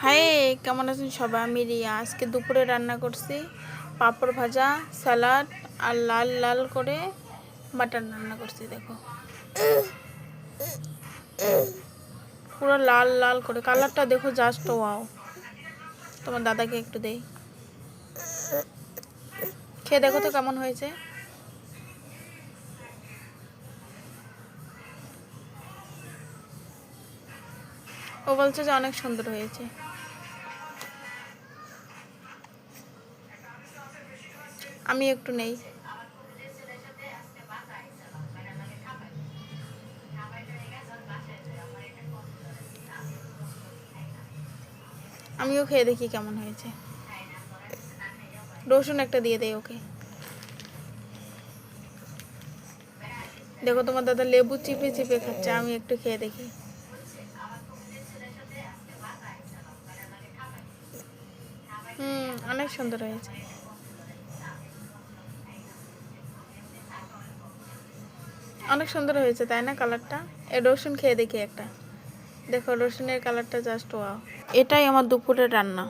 High, কেমন আছেন সবাই? আমি রিয়া। আজকে দুপুরে রান্না করছি পাঁপড় ভাজা, স্যালাড আর লাল লাল করে বাটার রান্না করছি। দেখো পুরো লাল লাল করে, কালারটা দেখো জাস্ট ওয়াও। তোমার দাদাকে একটু দেই, খেয়ে দেখো তো কেমন হয়েছে। ও বলছে যে অনেক সুন্দর হয়েছে। আমি একটু নেই। আমিও খেয়ে দেখি কেমন হয়েছে। রসুন একটা দিয়ে দেই ওকে। দেখো তোমার দাদা লেবু চিপে চিপে খাচ্ছে, আমি একটু খেয়ে দেখি। অনেক সুন্দর হয়েছে। অনেক সুন্দর হয়েছে তাই না কালারটা? এ রসুন খেয়ে দেখি একটা। দেখো রসুনের কালারটা জাস্ট ওয়াও। এটাই আমার দুপুরের রান্না।